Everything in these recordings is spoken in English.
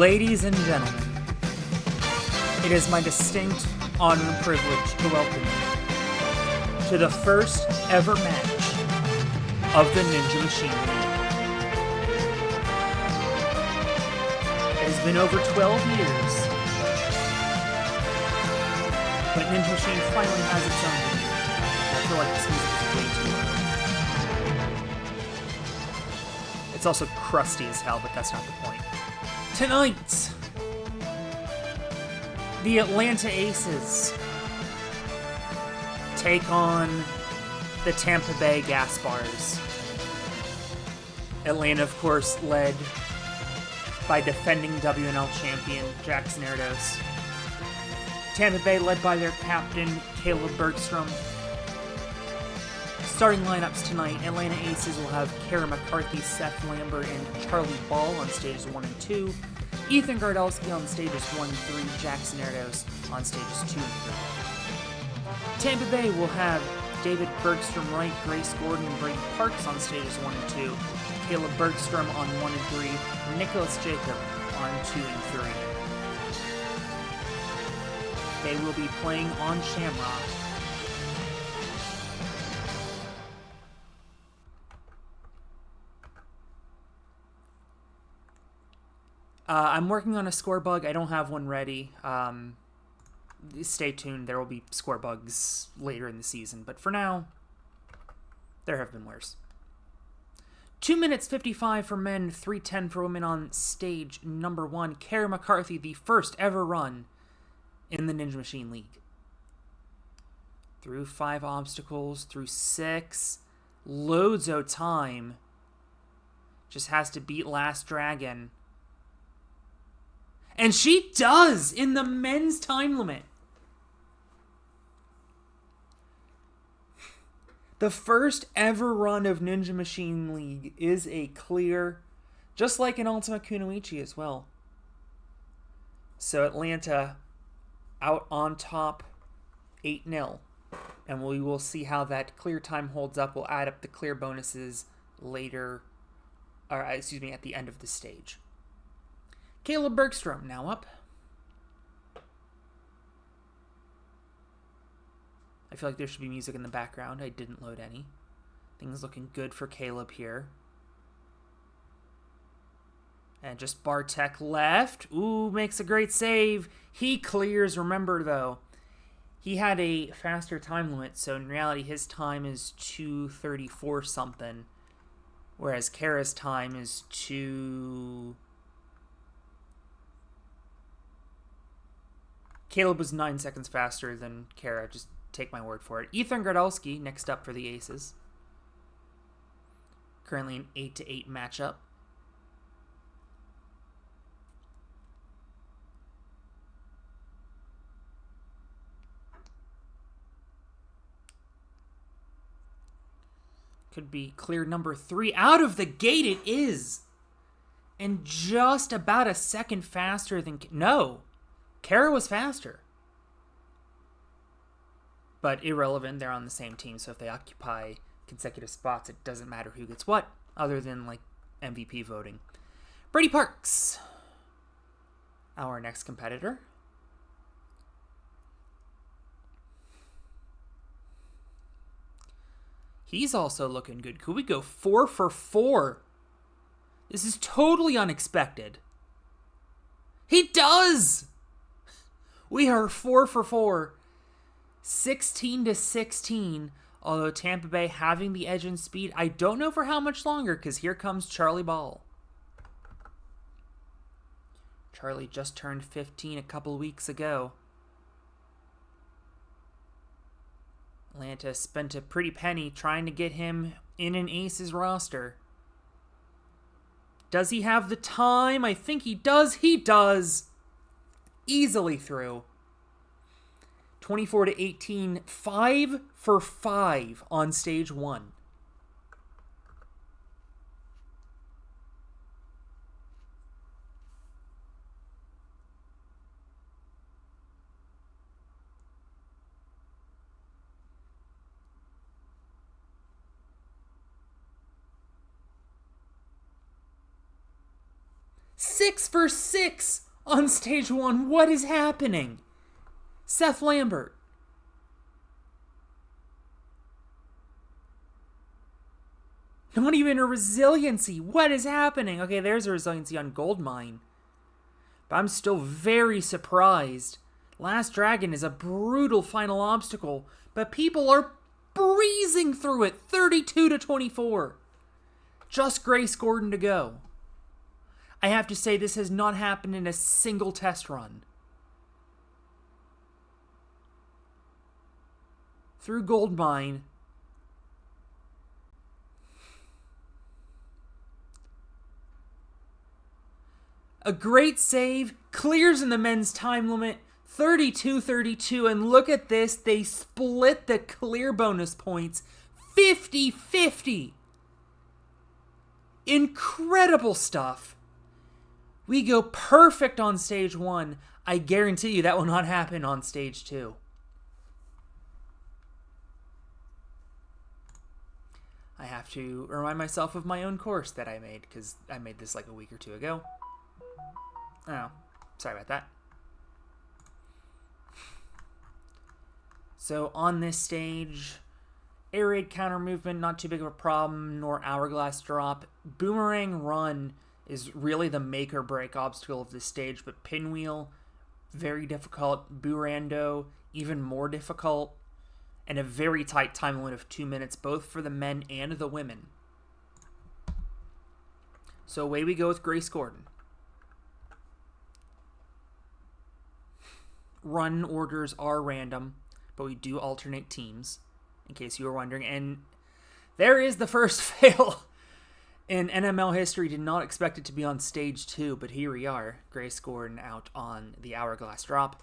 Ladies and gentlemen, it is my distinct honor and privilege to welcome you to the first ever match of the Ninja Machine League. It has been over 12 years, but Ninja Machine finally has its own league. I feel like this music is way too loud. It's also crusty as hell, but that's not the point. Tonight, the Atlanta Aces take on the Tampa Bay Gaspars. Atlanta, of course, led by defending WNL champion Jackson Erdos. Tampa Bay led by their captain Caleb Bergstrom. Starting lineups tonight, Atlanta Aces will have Kara McCarthy, Seth Lambert, and Charlie Ball on stages 1 and 2. Ethan Gardalski on stages 1 and 3. Jackson Erdos on stages 2 and 3. Tampa Bay will have David Bergstrom Wright, Grace Gordon, and Brady Parks on stages 1 and 2. Caleb Bergstrom on 1 and 3. Nicholas Jacob on 2 and 3. They will be playing on Shamrock. I'm working on a score bug. I don't have one ready. Stay tuned. There will be score bugs later in the season. But for now, there have been worse. 2 minutes 55 for men, 3:10 for women on stage number 1. Kara McCarthy, the first ever run in the Ninja Machine League. Through 5 obstacles, through 6. Loads of time. Just has to beat Last Dragon. And she does in the men's time limit. The first ever run of Ninja Machine League is a clear, just like in Ultima Kunoichi as well. So Atlanta out on top 8-0. And we will see how that clear time holds up. We'll add up the clear bonuses later, at the end of the stage. Caleb Bergstrom now up. I feel like there should be music in the background. I didn't load any. Things looking good for Caleb here. And just Bartek left. Ooh, makes a great save. He clears. Remember, though, he had a faster time limit, so in reality, his time is 2:34 something, whereas Kara's time is 2... Caleb was 9 seconds faster than Kara. Just take my word for it. Ethan Gardalski next up for the Aces. Currently an 8-8 matchup. Could be clear number 3. Out of the gate it is! And just about a second faster than... No! Kara was faster. But irrelevant, they're on the same team, so if they occupy consecutive spots, it doesn't matter who gets what, other than, like, MVP voting. Brady Parks, our next competitor. He's also looking good. Could we go 4 for 4? This is totally unexpected. He does! We are 4 for 4. 16-16. Although Tampa Bay having the edge in speed. I don't know for how much longer, because here comes Charlie Ball. Charlie just turned 15 a couple weeks ago. Atlanta spent a pretty penny trying to get him in an Aces roster. Does he have the time? I think he does. He does. Easily through. 24-18, 5 for 5 on stage 1. 6 for 6 on stage 1. What is happening? Seth Lambert. Not even a resiliency. What is happening? Okay, there's a resiliency on Goldmine. But I'm still very surprised. Last Dragon is a brutal final obstacle, but people are breezing through it 32-24. Just Grace Gordon to go. I have to say, this has not happened in a single test run. Through Goldmine. A great save, clears in the men's time limit, 32-32, and look at this, they split the clear bonus points, 50-50. Incredible stuff. We go perfect on stage 1. I guarantee you that will not happen on stage 2. I have to remind myself of my own course that I made, because I made this like a week or two ago. Oh, sorry about that. So on this stage, air raid counter movement, not too big of a problem, nor hourglass drop. Boomerang run is really the make or break obstacle of this stage, but pinwheel, very difficult. Burando, even more difficult. And a very tight time limit of 2 minutes, both for the men and the women. So away we go with Grace Gordon. Run orders are random, but we do alternate teams, in case you were wondering. And there is the first fail in NML history. Did not expect it to be on stage 2, but here we are. Grace Gordon out on the hourglass drop,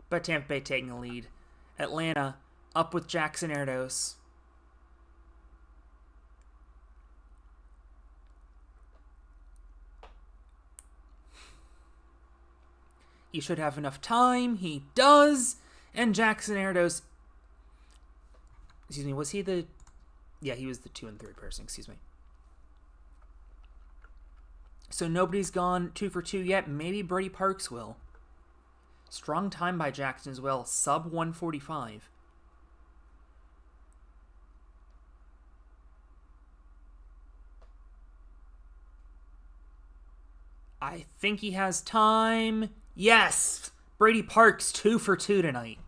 but Tampa Bay taking the lead. Atlanta up with Jackson Erdos. He should have enough time. He does. And Jackson Erdos, excuse me, was he the... Yeah, he was the 2 and 3rd person, excuse me. So nobody's gone 2 for 2 yet. Maybe Brady Parks will. Strong time by Jackson as well. Sub 145. I think he has time. Yes! Brady Parks 2 for 2 tonight.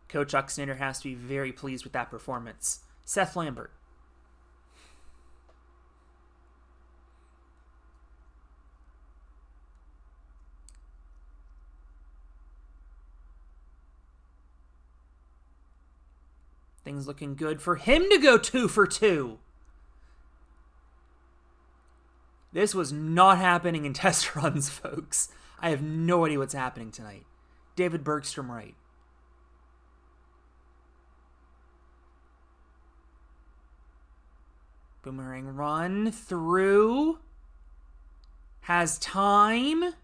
Coach Oxnader has to be very pleased with that performance. Seth Lambert. Things looking good for him to go 2 for 2. This was not happening in test runs, folks. I have no idea what's happening tonight. David Bergstrom right. Boomerang run through. Has time.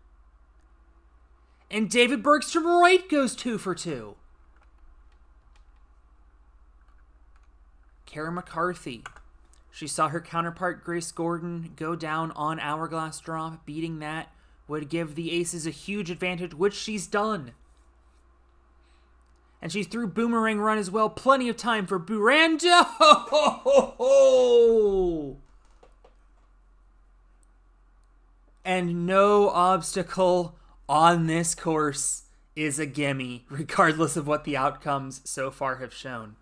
And David Bergstrom right goes 2 for 2. Kara McCarthy. She saw her counterpart Grace Gordon go down on hourglass drop. Beating that would give the aces a huge advantage, which she's done. And she's through boomerang run as well. Plenty of time for Burando. And no obstacle on this course is a gimme, regardless of what the outcomes so far have shown.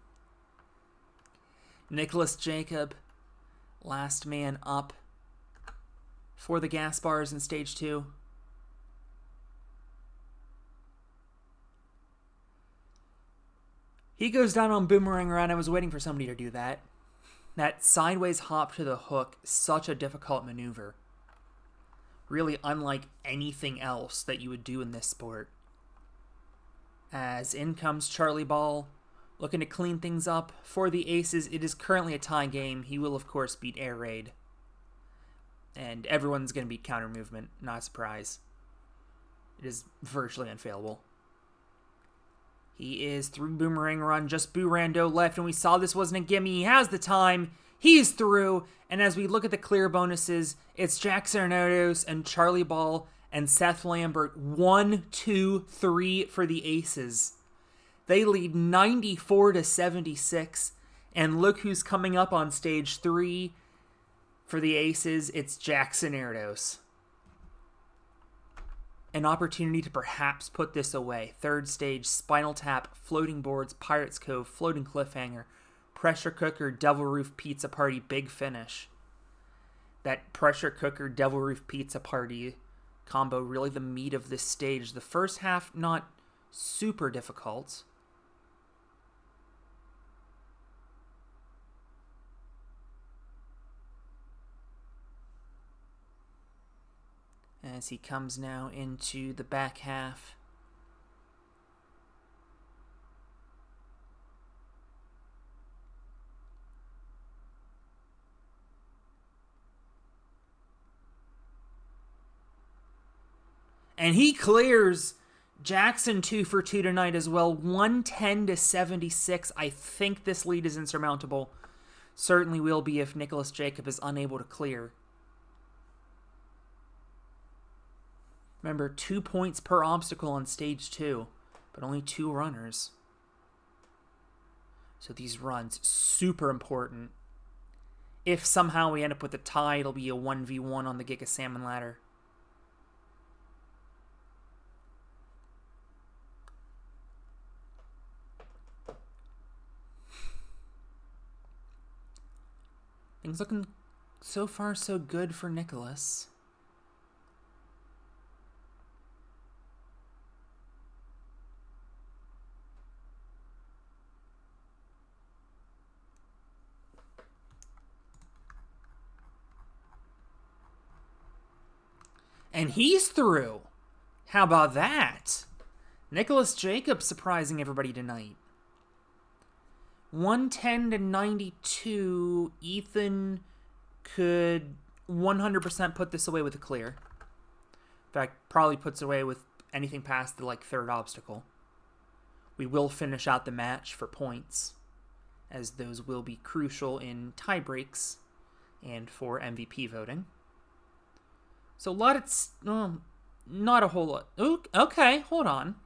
Nicholas Jacob, last man up for the Gaspars in stage 2. He goes down on boomerang run. I was waiting for somebody to do that. That sideways hop to the hook, such a difficult maneuver. Really unlike anything else that you would do in this sport. As in comes Charlie Ball, looking to clean things up. For the aces, it is currently a tie game. He will, of course, beat air raid. And everyone's going to beat counter movement. Not a surprise. It is virtually unfailable. He is through boomerang run. Just Burando left. And we saw this wasn't a gimme. He has the time. He's through, and as we look at the clear bonuses, it's Jackson Erdos and Charlie Ball and Seth Lambert. 1, 2, 3 for the Aces. They lead 94-76, and look who's coming up on stage 3 for the Aces. It's Jackson Erdos. An opportunity to perhaps put this away. Third stage, Spinal Tap, Floating Boards, Pirates Cove, Floating Cliffhanger, Pressure Cooker, Devil Roof Pizza Party, Big Finish. That Pressure Cooker, Devil Roof Pizza Party combo, really the meat of this stage. The first half, not super difficult. As he comes now into the back half. And he clears Jackson 2 for 2 tonight as well. 110-76. I think this lead is insurmountable. Certainly will be if Nicholas Jacob is unable to clear. Remember, 2 points per obstacle on stage 2, but only 2 runners. So these runs, super important. If somehow we end up with a tie, it'll be a 1v1 on the Giga Salmon ladder. Things looking so far so good for Nicholas. And he's through. How about that? Nicholas Jacobs surprising everybody tonight. 110-92. Ethan could 100% put this away with a clear. In fact, probably puts away with anything past the third obstacle. We will finish out the match for points, as those will be crucial in tie breaks and for MVP voting. So a lot of... not a whole lot. Ooh, okay, hold on.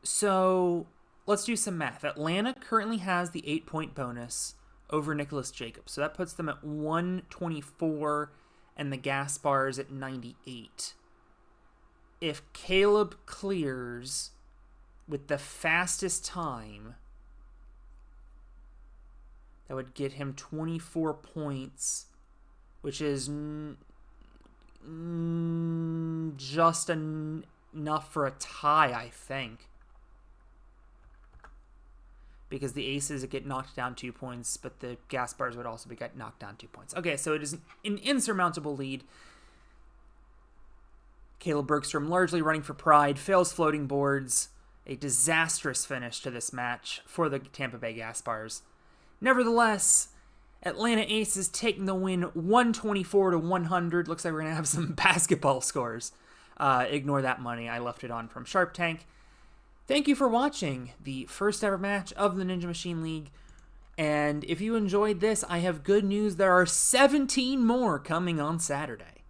So let's do some math. Atlanta currently has the 8-point bonus over Nicholas Jacobs. So that puts them at 124 and the Gaspars at 98. If Caleb clears with the fastest time, that would get him 24 points, which is just enough for a tie, I think. Because the Aces get knocked down 2 points, but the Gaspars would also get knocked down 2 points. Okay, so it is an insurmountable lead. Caleb Bergstrom largely running for pride, fails floating boards. A disastrous finish to this match for the Tampa Bay Gaspars. Nevertheless, Atlanta Aces taking the win 124-100. Looks like we're going to have some basketball scores. Ignore that money. I left it on from Sharp Tank. Thank you for watching the first ever match of the Ninja Machine League. And if you enjoyed this, I have good news. There are 17 more coming on Saturday.